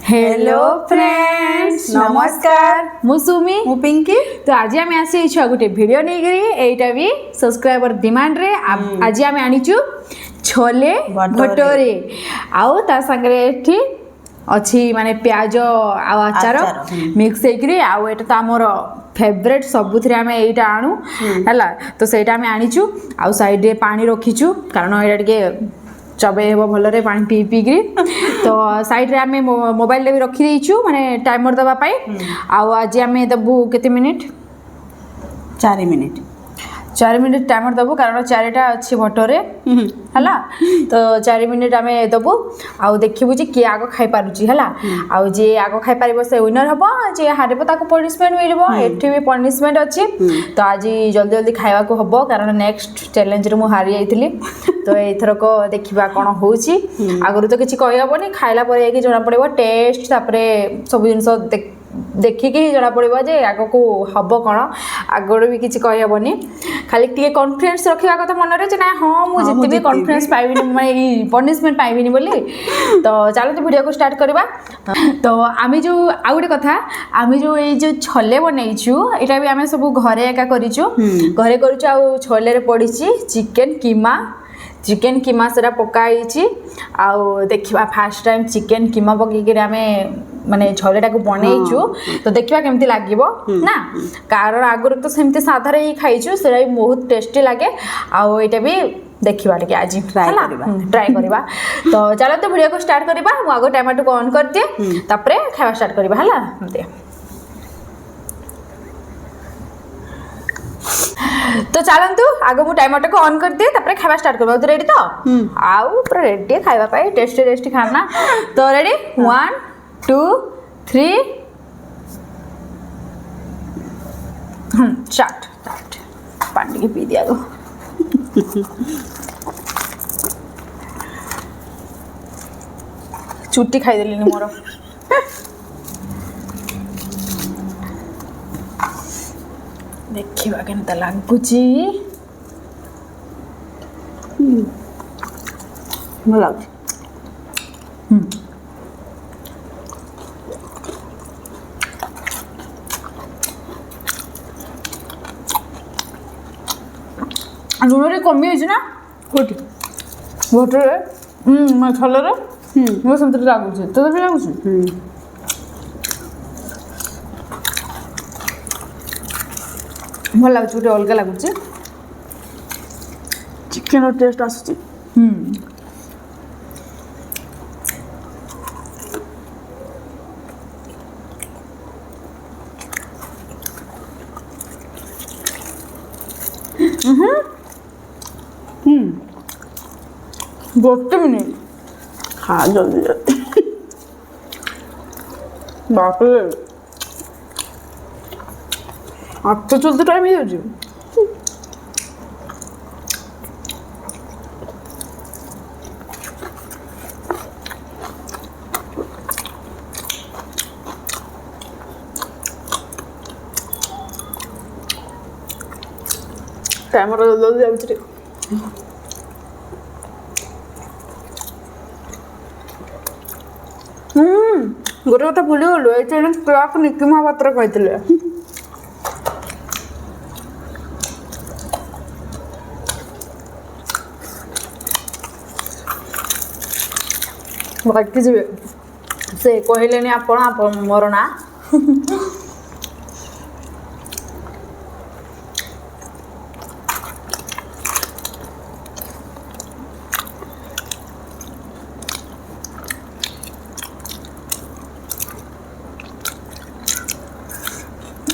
Hello friends नमस्कार मु सुमी मु पिंकी तो आज आम आसी गोटे वीडियो नहीं करी एटा भी सब्सक्राइबर डिमांड रे आज आम आनीचु छोले भटोरे आउ ता संगे एठी अच्छी माने प्याज आ अचार मिक्स हेकरी आउ एटा तो आमर फेवरेट सबुथि आम एटा आणु हला तो सेटा आम आनीचु आउ साइड रे पानी रखीचु कारण एटा टिके चबे हे भलरे पानी पी पीकरी तो साइड रे आम मोबाइल भी रखी देइछु माने टाइमर दबा पाई आउ आज आम दबु केते मिनिट 4 मिनिट टाइमर दबु कारण 4टा अच्छी भटोरे हला तो 4 मिनिट आम दबु आउ देखिबु जे के आगो खाई पारुची हला आउ जे आगो खाई पारिबो से विनर हबो जे हारिबो ताको पनिशमेंट मिलबो एठी भी पनिशमेंट अछि तो आज जल्दी जल्दी खाइबा को हबो कारण नेक्स्ट चैलेंज रे मु हारि जाइतिली तो एथर को देखिबा कोन होउची आगरु तो किछि कहि हबोनी खाइला परे कि जणा पड़िबो टेस्ट तापरे सब जिंस देखिकी ही जना पड़ो जे आग को हम कौन आगड़ भी किसी कहीहबनी खाली टे कॉन्फिडेंस रखा कथा मन रे ना हाँ मुझे भी कॉन्फिडेंस पाइबी मैं पनिशमेंट पाइबी बोली तो चलो वीडियो को स्टार्ट करवा तो आम जो आ गए कथा आम जो ये छोले बनईचु यहाँ भी आम सब घरे एका करूँ घरे करूँ छोले पड़ी चिकेन कीमा से पकाई आउ देखा फास्ट टाइम चिकेन कीमा पकईकर आम माने छोलेटा को बनईचु तो देखा केमती लगे ना कारण आगुरी तो सेमती साधारे ही खाइचु से बहुत टेस्टी लगे आउ यहाँ भी देखा टे आज ट्राए करवा तो चलो तो वीडियो को स्टार्ट करवा आगे टमाटो को ऑन कर दिए तापरे खावा स्टार्ट करवा है तो चलतु आगे मु टाइमर को ऑन कर दिए तापरे खावा स्टार्ट करबा तो रेडी तो आउ पूरा रेडी खाइबा पाई टेस्टी टेस्टी खाना तो रेडी 1 2 3 स्टार्ट पानी की पी दिया गो छुट्टी खाई देली मोर देखिबा केनता लागुची ଭଲ ଲାଗୁଛି लुण रे कमी होइछ ना କୋଉଠି भोटरे छोले मो सेमती लागुची तो भी लागुची भल लगुच गोटे अलग लगुच ଚିକେନ ଟେଷ୍ଟ ଆସୁଛି गोटे मिनिट खा जल्दी जल्दी बाप रे अब तो चलते टाइम ही हो टाइमर जल्दी जाଉଛି रे गोटे कथा भूली गलु ये चैलेंज क्लॉक निकी महापात्र कहते बाकी जी से कहले आपण मोर ना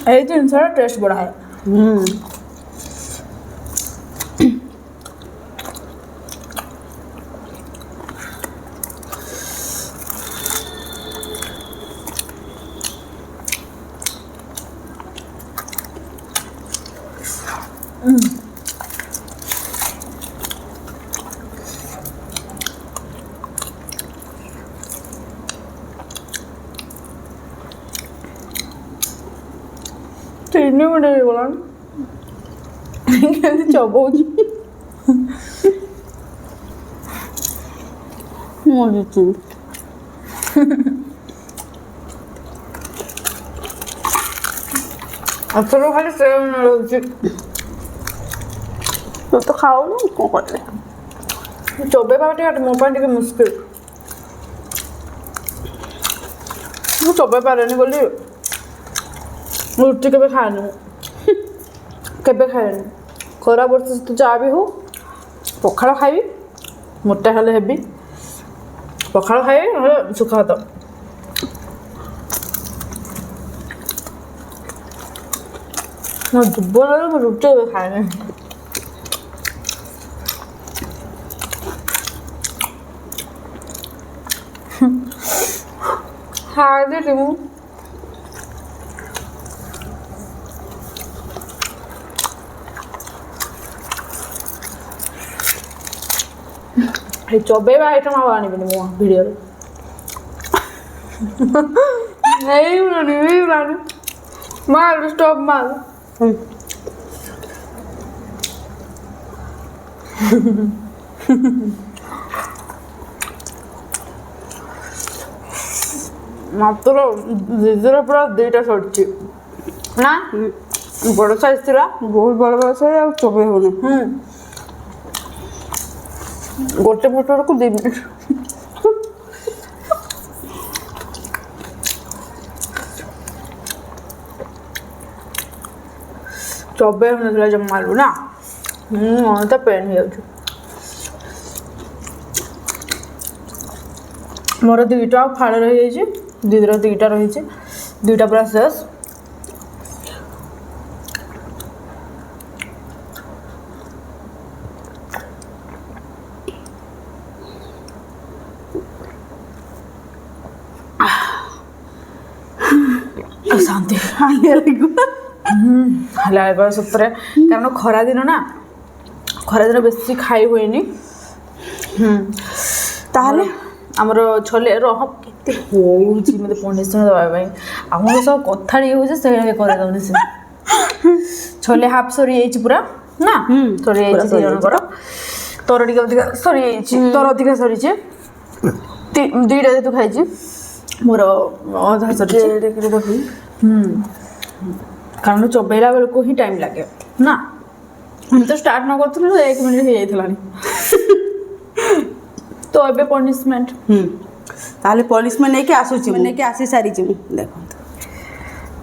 ये जिनस टेस्ट बढ़ाए तीन मिनट हो गला चबाऊँ ମୁଁ ଜିତିବି ଏଥର ଖାଲି ସେ ରହୁଛି ତୁ ତ ଖାଉନୁ କ'ଣ କରିବେ? ଚୋବେଇବା ଟିକେ ମୋ ପାଇଁ ଟିକେ ମୁସ୍କିଲ। ମୁଁ ଚୋବେଇ ପାରେନି ବୋଲି ମୁଁ ରୁଟି କେବେ ଖାଏନି। ମୁଁ କେବେ ଖାଏନି। ଖରା ବର୍ଷ ତ ଯାହା ବି ହଉ ପଖାଳ ଖାଇବି, ମୋଟା ହେଲେ ହେବି। ପଖାଳ ଖାଇବି ନହେଲେ ଶୁଖା ଭାତ। ମୋ ଜୀବନରେ ମୁଁ ରୁଟି କେବେ ଖାଏନି। ଖାଇଦେଲି ମୁଁ। ଚୋବେଇବା ଆଇଟମ୍ ଆଉ ଆଣିବିନି ମୁଁ ଭିଡ଼ିଓରେ। ହେଇଗଲାଣି ମାଲ ଷ୍ଟପ୍ ମାଲ। ମାତ୍ର ଦିଦିର ପୁରା 2ଟା ସରିଛି ନା, ବଡ଼ ସାଇଜ୍ ଥିଲା। ବହୁତ ବଡ଼ ବଡ଼ ସାଇଜ୍ ଆଉ ଚୋବେଇ ହେଉନି। ଗୋଟେ ଫଟୋକୁ 2 ମିନିଟ୍। ଚୋବେଇ ହେଉନଥିଲା ଜମାରୁ ନା, ତ ପେନ୍ ହେଇଯାଉଛି। ମୋର 2ଟା ଆଉ ଫାଳେ ରହିଯାଇଛି। ଦିଦିର 2ଟା ରହିଛି, 2ଟା ପୁରା ଶେଷ। ଶାନ୍ତି ହେଲା ସତରେ, କାରଣ ଖରାଦିନ ନା, ଖରାଦିନ ବେଶୀ ଖାଇ ହୁଏନି। ତାହେଲେ ଆମର ଛୋଲେ ରହ କେତେ ହଉଛି ମୋତେ ପନିସମେଣ୍ଟ ଦେବା ପାଇଁ। ଆମର ସବୁ କଥା ଟିକେ ହଉଛି ସେଇଟା କରିଦେଉନି ସେ। ଛୋଲେ ହାଫ୍ ସରିଯାଇଛି ପୁରା ନା, ସରିଯାଇଛି 2 ଜଣଙ୍କର। ତୋର ଟିକେ ଅଧିକା ସରିଯାଇଛି, ତୋର ଅଧିକା ସରିଛି। 2ଟା ଯେହେତୁ ଖାଇଛି, ମୋର ଅଧା ସରିଛି। କାରଣ ଚୋବେଇଲା ବେଳକୁ ହିଁ ଟାଇମ୍ ଲାଗେ ନା। ମୁଁ ତ ଷ୍ଟାର୍ଟ ନ କରୁଥିଲି 1 ମିନିଟ୍ ହେଇଯାଇଥିଲାଣି। ତ ଏବେ ପନିସମେଣ୍ଟ। ତାହେଲେ ପନିସମେଣ୍ଟ ନେଇକି ଆସୁଛି, ନେଇକି ଆସି ସାରିଛି ମୁଁ। ଦେଖନ୍ତୁ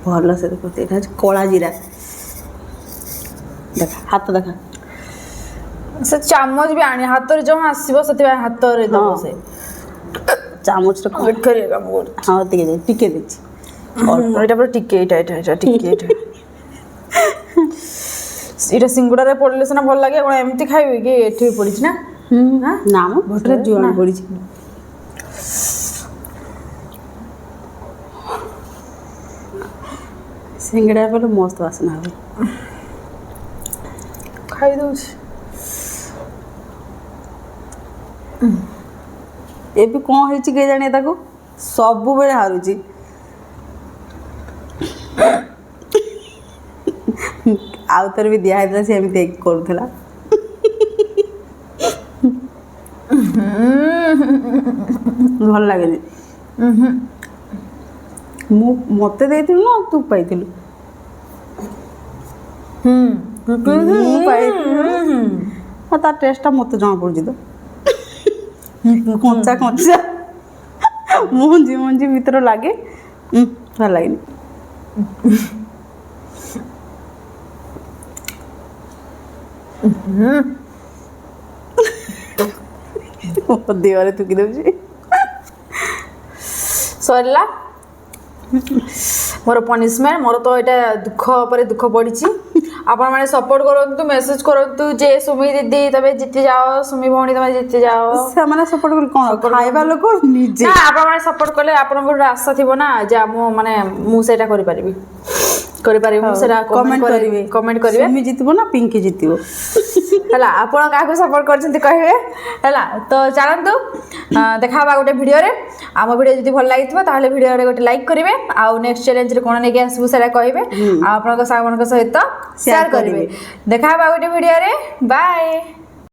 ଭଲ ସେ ଦେଖନ୍ତୁ, ଏଇଟା ହେଉଛି କଳା ଜିରା। ଦେଖା ହାତ ଦେଖା, ସେ ଚାମଚ ବି ଆଣି ହାତରେ ଯେଉଁ ଆସିବ ସେଥିପାଇଁ ହାତରେ ଦେବ ସେ ଚାମଚଟା କରିବା ବହୁତ। ହଁ ଟିକେ ଦେଇଛି। ଏଇଟା ପୁରା ଟିକେ ଏଇଟା ଟିକେ ଏଇଟା ସିଙ୍ଗୁଡ଼ାରେ ପଡ଼ିଲେ ସିନା ଭଲ ଲାଗେ। କ'ଣ ଏମିତି ଖାଇବି କି? ଏଠି ବି ପଡ଼ିଛି ନା। ନା ମ ଭଟରେ ଜୁଆଣ ପଡ଼ିଛି। ସିଙ୍ଗଡ଼ା ପରେ ମସ୍ତ ବାସନା ହେବ। ଖାଇଦେଉଛି। ଏବେ କ'ଣ ହେଇଛି କେଜାଣି, ତାକୁ ସବୁବେଳେ ହାରୁଛି। ଆଉ ଥରେ ବି ଦିଆହେଇଥିଲା, ସେ ଏମିତି କରୁଥିଲା। ଭଲ ଲାଗେନି। ମୋତେ ଦେଇଥିଲୁ ନା ତୁ ପାଇଥିଲୁ? ମୁଁ ପାଇଥିଲି। ତା ଟେଷ୍ଟଟା ମୋତେ ଜଣା ପଡ଼ୁଛି ତ। କଞ୍ଚା ମଞ୍ଜି ଭିତରେ ଲାଗେ, ଭଲ ଲାଗେନି। ଦେହରେ ଥୁକି ଦେଉଛି। ସରିଲା ମୋର ପନିସମେଣ୍ଟ। ମୋର ତ ଏଇଟା ଦୁଃଖ ଉପରେ ଦୁଃଖ ପଡ଼ିଛି। ଆପଣମାନେ ସପୋର୍ଟ କରନ୍ତୁ, ମେସେଜ କରନ୍ତୁ ଯେ ସୁମି ଦିଦି ତମେ ଜିତି ଯାଅ, ସୁମି ଭଉଣୀ ତମେ ଜିତି ଯାଅ। ସେମାନେ ସପୋର୍ଟ କଲେ କ'ଣ, ଖାଇବା ଲୋକ ନିଜେ। ନା, ଆପଣମାନେ ସପୋର୍ଟ କଲେ ଆପଣଙ୍କର ଗୋଟେ ଆଶା ଥିବ ନା ଯେ ମୁଁ ସେଇଟା କରିପାରିବି। ମୁଁ ସେଇଟା କମେଣ୍ଟ କରିବେ, ସୁମି ଜିତିବ ନା ପିଙ୍କି ଜିତିବ। ହେଲା, ଆପଣ କାହାକୁ ସପୋର୍ଟ କରିଛନ୍ତି କହିବେ ହେଲା। ତ ଚାଲନ୍ତୁ ଦେଖା ହେବା ଗୋଟେ ଭିଡ଼ିଓରେ। ଆମ ଭିଡ଼ିଓ ଯଦି ଭଲ ଲାଗିଥିବ ତାହେଲେ ଭିଡ଼ିଓରେ ଗୋଟେ ଲାଇକ୍ କରିବେ, ଆଉ ନେକ୍ସଟ ଚ୍ୟାଲେଞ୍ଜରେ କ'ଣ ନେଇକି ଆସିବୁ ସେଇଟା କହିବେ, ଆଉ ଆପଣଙ୍କ ସାଙ୍ଗମାନଙ୍କ ସହିତ ସେୟାର କରିବେ। ଦେଖା ହେବା ଗୋଟେ ଭିଡ଼ିଓରେ। ବାଏ।